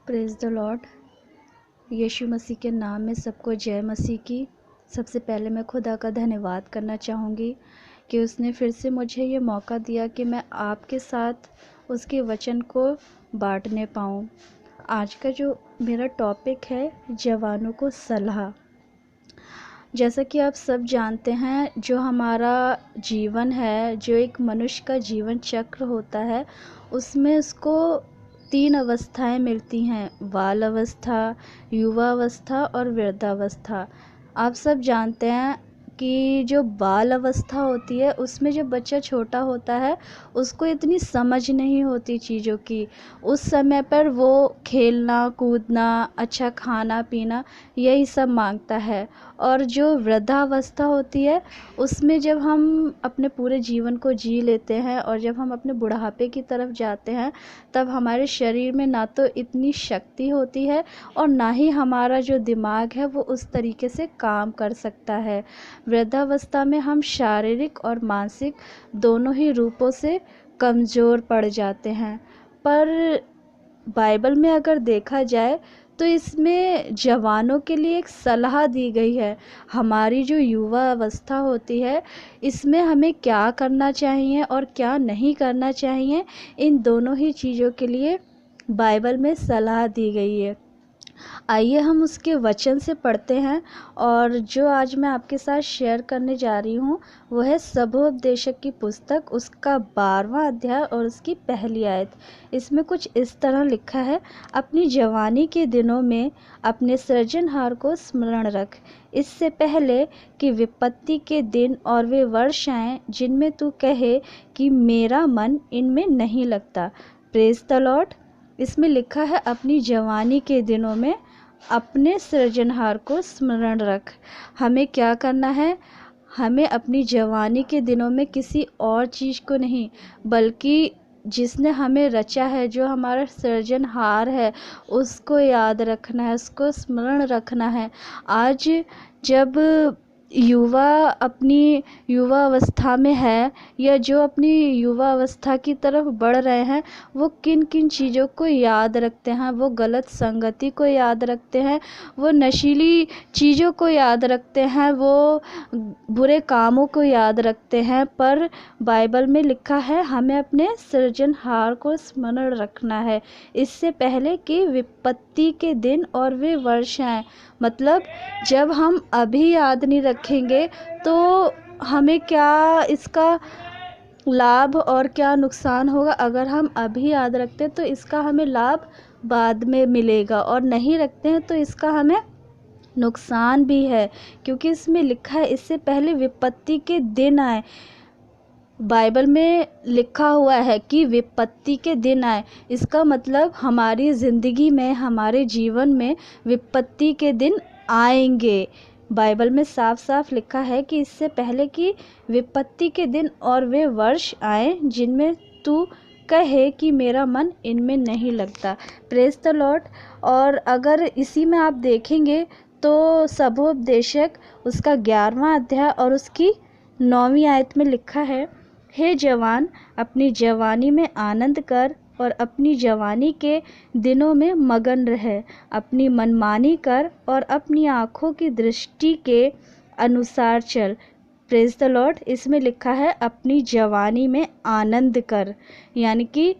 Praise the Lord. Yeshu Masih के नाम में सबको जय मसीह की। सबसे पहले मैं खुदा का धन्यवाद करना चाहूँगी कि उसने फिर से मुझे ये मौका दिया कि मैं आपके साथ उसके वचन को बांटने पाऊँ। आज का जो मेरा टॉपिक है, जवानों को सलाह। जैसा कि आप सब जानते हैं, जो हमारा जीवन है, जो एक मनुष्य का जीवन चक्र होता है, उसमें उसको 3 अवस्थाएं मिलती हैं: बाल अवस्था, युवा अवस्था और वृद्धावस्था। आप सब जानते हैं कि जो बाल अवस्था होती है, उसमें जब बच्चा छोटा होता है, उसको इतनी समझ नहीं होती चीज़ों की। उस समय पर वो खेलना कूदना, अच्छा खाना पीना, यही सब मांगता है। और जो वृद्धावस्था होती है, उसमें जब हम अपने पूरे जीवन को जी लेते हैं और जब हम अपने बुढ़ापे की तरफ जाते हैं, तब हमारे शरीर में ना तो इतनी शक्ति होती है और ना ही हमारा जो दिमाग है वो उस तरीके से काम कर सकता है। वृद्धावस्था में हम शारीरिक और मानसिक दोनों ही रूपों से कमज़ोर पड़ जाते हैं। पर बाइबल में अगर देखा जाए तो इसमें जवानों के लिए एक सलाह दी गई है। हमारी जो युवा अवस्था होती है, इसमें हमें क्या करना चाहिए और क्या नहीं करना चाहिए, इन दोनों ही चीज़ों के लिए बाइबल में सलाह दी गई है। आइए हम उसके वचन से पढ़ते हैं। और जो आज मैं आपके साथ शेयर करने जा रही हूँ, वो है सबोपदेशक की पुस्तक, उसका 12वां अध्याय और उसकी पहली आयत। इसमें कुछ इस तरह लिखा है: अपनी जवानी के दिनों में अपने सृजनहार को स्मरण रख, इससे पहले कि विपत्ति के दिन और वे वर्ष आएं जिनमें तू कहे कि मेरा मन इनमें नहीं लगता। Praise the Lord. इसमें लिखा है अपनी जवानी के दिनों में अपने सृजनहार को स्मरण रख। हमें क्या करना है? हमें अपनी जवानी के दिनों में किसी और चीज़ को नहीं, बल्कि जिसने हमें रचा है, जो हमारा सृजनहार है, उसको याद रखना है, उसको स्मरण रखना है। आज जब युवा अपनी युवा अवस्था में है, या जो अपनी युवा अवस्था की तरफ बढ़ रहे हैं, वो किन किन चीज़ों को याद रखते हैं? वो गलत संगति को याद रखते हैं, वो नशीली चीज़ों को याद रखते हैं, वो बुरे कामों को याद रखते हैं। पर बाइबल में लिखा है हमें अपने सृजनहार को स्मरण रखना है, इससे पहले कि विपत्ति के दिन और वे वर्ष आएं। मतलब जब हम अभी याद नहीं रखेंगे तो हमें क्या इसका लाभ और क्या नुकसान होगा। अगर हम अभी याद रखते हैं तो इसका हमें लाभ बाद में मिलेगा, और नहीं रखते हैं तो इसका हमें नुकसान भी है। क्योंकि इसमें लिखा है इससे पहले विपत्ति के दिन आए। बाइबल में लिखा हुआ है कि विपत्ति के दिन आए। इसका मतलब हमारी ज़िंदगी में, हमारे जीवन में विपत्ति के दिन आएंगे। बाइबल में साफ साफ लिखा है कि इससे पहले कि विपत्ति के दिन और वे वर्ष आए जिनमें तू कहे कि मेरा मन इनमें नहीं लगता। Praise the Lord. और अगर इसी में आप देखेंगे तो सबोपदेशक उसका 11वां अध्याय और उसकी 9वीं आयत में लिखा है: हे जवान, अपनी जवानी में आनंद कर और अपनी जवानी के दिनों में मगन रह, अपनी मनमानी कर और अपनी आँखों की दृष्टि के अनुसार चल। Praise the Lord. इसमें लिखा है अपनी जवानी में आनंद कर, यानी कि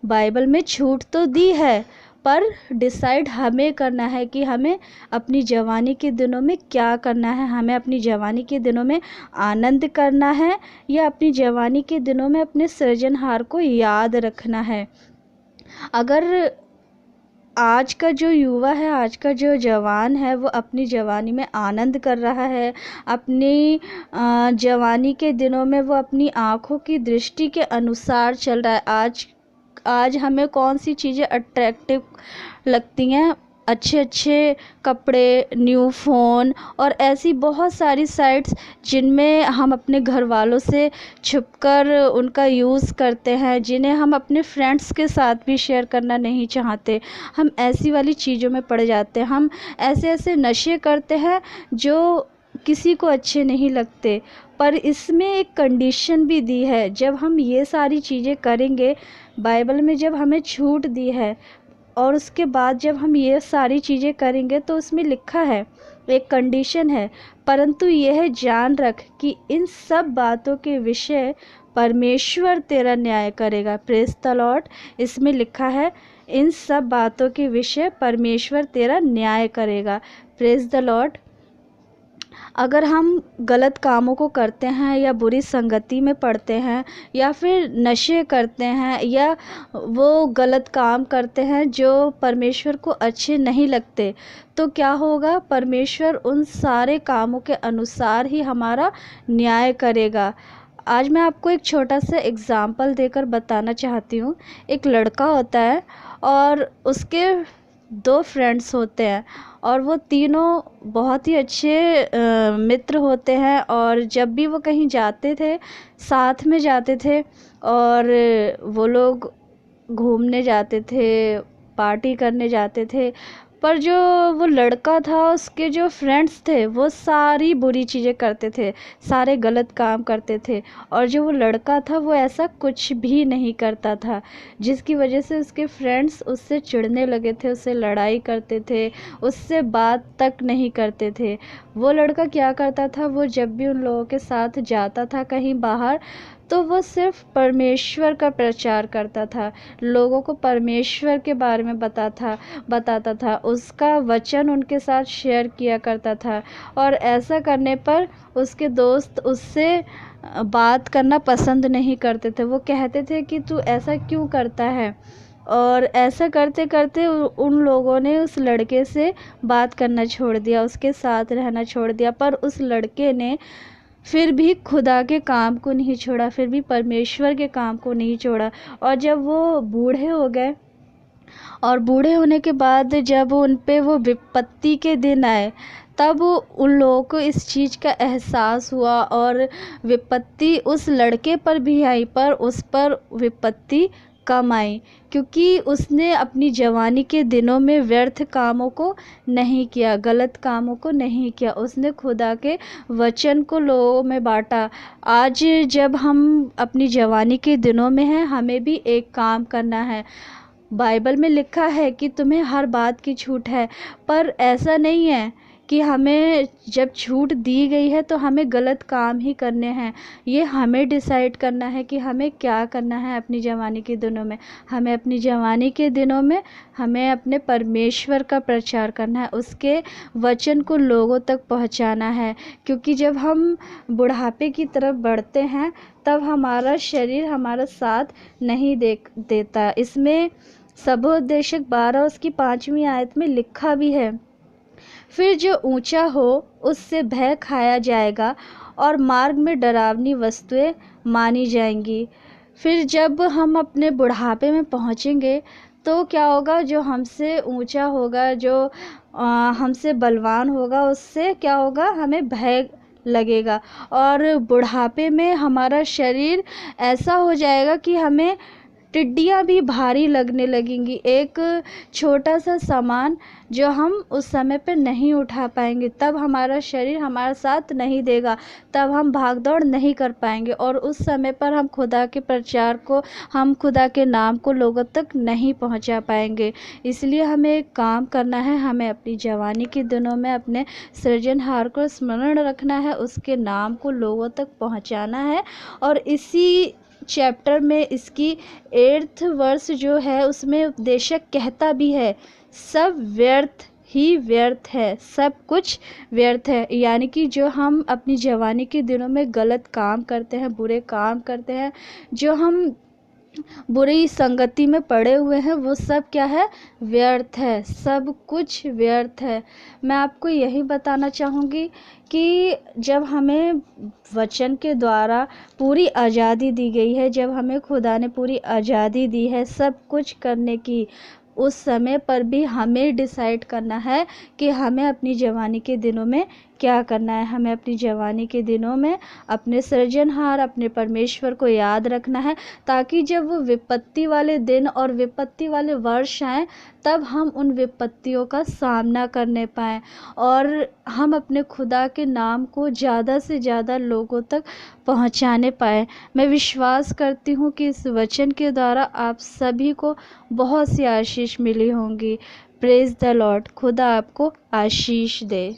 बाइबल में छूट तो दी है, पर डिसाइड हमें करना है कि हमें अपनी जवानी के दिनों में क्या करना है। हमें अपनी जवानी के दिनों में आनंद करना है, या अपनी जवानी के दिनों में अपने सृजनहार को याद रखना है। अगर आज का जो युवा है, आज का जो जवान है, वो अपनी जवानी में आनंद कर रहा है, अपनी जवानी के दिनों में वो अपनी आँखों की दृष्टि के अनुसार चल रहा है। आज हमें कौन सी चीज़ें अट्रैक्टिव लगती हैं? अच्छे अच्छे कपड़े, न्यू फ़ोन और ऐसी बहुत सारी साइट्स जिनमें हम अपने घर वालों से छुपकर उनका यूज़ करते हैं, जिन्हें हम अपने फ्रेंड्स के साथ भी शेयर करना नहीं चाहते। हम ऐसी वाली चीज़ों में पड़ जाते हैं। हम ऐसे ऐसे नशे करते हैं जो किसी को अच्छे नहीं लगते। पर इसमें एक कंडीशन भी दी है। जब हम ये सारी चीज़ें करेंगे, बाइबल में जब हमें छूट दी है, और उसके बाद जब हम ये सारी चीज़ें करेंगे तो उसमें लिखा है, एक कंडीशन है, परंतु यह जान रख कि इन सब बातों के विषय परमेश्वर तेरा न्याय करेगा। Praise the Lord. इसमें लिखा है इन सब बातों के विषय परमेश्वर तेरा न्याय करेगा। Praise the Lord. अगर हम गलत कामों को करते हैं या बुरी संगति में पड़ते हैं या फिर नशे करते हैं या वो गलत काम करते हैं जो परमेश्वर को अच्छे नहीं लगते, तो क्या होगा, परमेश्वर उन सारे कामों के अनुसार ही हमारा न्याय करेगा। आज मैं आपको एक छोटा सा एग्ज़ाम्पल देकर बताना चाहती हूँ। एक लड़का होता है और उसके 2 फ्रेंड्स होते हैं और वो तीनों बहुत ही अच्छे मित्र होते हैं, और जब भी वो कहीं जाते थे साथ में जाते थे, और वो लोग घूमने जाते थे, पार्टी करने जाते थे। पर जो वो लड़का था, उसके जो फ्रेंड्स थे वो सारी बुरी चीज़ें करते थे, सारे गलत काम करते थे, और जो वो लड़का था वो ऐसा कुछ भी नहीं करता था, जिसकी वजह से उसके फ्रेंड्स उससे चिढ़ने लगे थे, उससे लड़ाई करते थे, उससे बात तक नहीं करते थे। वो लड़का क्या करता था, वो जब भी उन लोगों के साथ जाता था कहीं बाहर, तो वो सिर्फ परमेश्वर का प्रचार करता था, लोगों को परमेश्वर के बारे में बताता था, उसका वचन उनके साथ शेयर किया करता था। और ऐसा करने पर उसके दोस्त उससे बात करना पसंद नहीं करते थे। वो कहते थे कि तू ऐसा क्यों करता है, और ऐसा करते करते उन लोगों ने उस लड़के से बात करना छोड़ दिया, उसके साथ रहना छोड़ दिया। पर उस लड़के ने फिर भी खुदा के काम को नहीं छोड़ा, फिर भी परमेश्वर के काम को नहीं छोड़ा। और जब वो बूढ़े हो गए, और बूढ़े होने के बाद जब उन पे वो विपत्ति के दिन आए, तब उन लोगों को इस चीज़ का एहसास हुआ, और विपत्ति उस लड़के पर भी आई, पर उस पर विपत्ति कम आई, क्योंकि उसने अपनी जवानी के दिनों में व्यर्थ कामों को नहीं किया, गलत कामों को नहीं किया, उसने खुदा के वचन को लोगों में बांटा। आज जब हम अपनी जवानी के दिनों में हैं, हमें भी एक काम करना है। बाइबल में लिखा है कि तुम्हें हर बात की छूट है, पर ऐसा नहीं है कि हमें जब छूट दी गई है तो हमें गलत काम ही करने हैं। ये हमें डिसाइड करना है कि हमें क्या करना है अपनी जवानी के दिनों में। हमें अपनी जवानी के दिनों में हमें अपने परमेश्वर का प्रचार करना है, उसके वचन को लोगों तक पहुंचाना है, क्योंकि जब हम बुढ़ापे की तरफ बढ़ते हैं तब हमारा शरीर हमारा साथ नहीं देता। इसमें सबोपदेशक 12 उसकी 5वीं आयत में लिखा भी है, फिर जो ऊंचा हो उससे भय खाया जाएगा और मार्ग में डरावनी वस्तुएं मानी जाएंगी। फिर जब हम अपने बुढ़ापे में पहुंचेंगे तो क्या होगा, जो हमसे ऊंचा होगा, जो हमसे बलवान होगा, उससे क्या होगा, हमें भय लगेगा। और बुढ़ापे में हमारा शरीर ऐसा हो जाएगा कि हमें टिड्डियाँ भी भारी लगने लगेंगी। एक छोटा सा सामान जो हम उस समय पे नहीं उठा पाएंगे, तब हमारा शरीर हमारा साथ नहीं देगा, तब हम भाग दौड़ नहीं कर पाएंगे, और उस समय पर हम खुदा के प्रचार को, हम खुदा के नाम को लोगों तक नहीं पहुंचा पाएंगे। इसलिए हमें एक काम करना है, हमें अपनी जवानी के दिनों में अपने सृजनहार को स्मरण रखना है, उसके नाम को लोगों तक पहुंचाना है। और इसी चैप्टर में इसकी 8th वर्ष जो है उसमें उपदेशक कहता भी है, सब व्यर्थ ही व्यर्थ है, सब कुछ व्यर्थ है। यानी कि जो हम अपनी जवानी के दिनों में गलत काम करते हैं, बुरे काम करते हैं, जो हम बुरी संगति में पड़े हुए हैं, वो सब क्या है, व्यर्थ है, सब कुछ व्यर्थ है। मैं आपको यही बताना चाहूँगी कि जब हमें वचन के द्वारा पूरी आज़ादी दी गई है, जब हमें खुदा ने पूरी आज़ादी दी है सब कुछ करने की, उस समय पर भी हमें डिसाइड करना है कि हमें अपनी जवानी के दिनों में क्या करना है। हमें अपनी जवानी के दिनों में अपने सृजनहार, अपने परमेश्वर को याद रखना है, ताकि जब वो विपत्ति वाले दिन और विपत्ति वाले वर्ष आएँ, तब हम उन विपत्तियों का सामना करने पाएँ, और हम अपने खुदा के नाम को ज़्यादा से ज़्यादा लोगों तक पहुंचाने पाएँ। मैं विश्वास करती हूँ कि इस वचन के द्वारा आप सभी को बहुत सी आशीष आशीष मिली होंगी। Praise the Lord. खुदा आपको आशीष दे।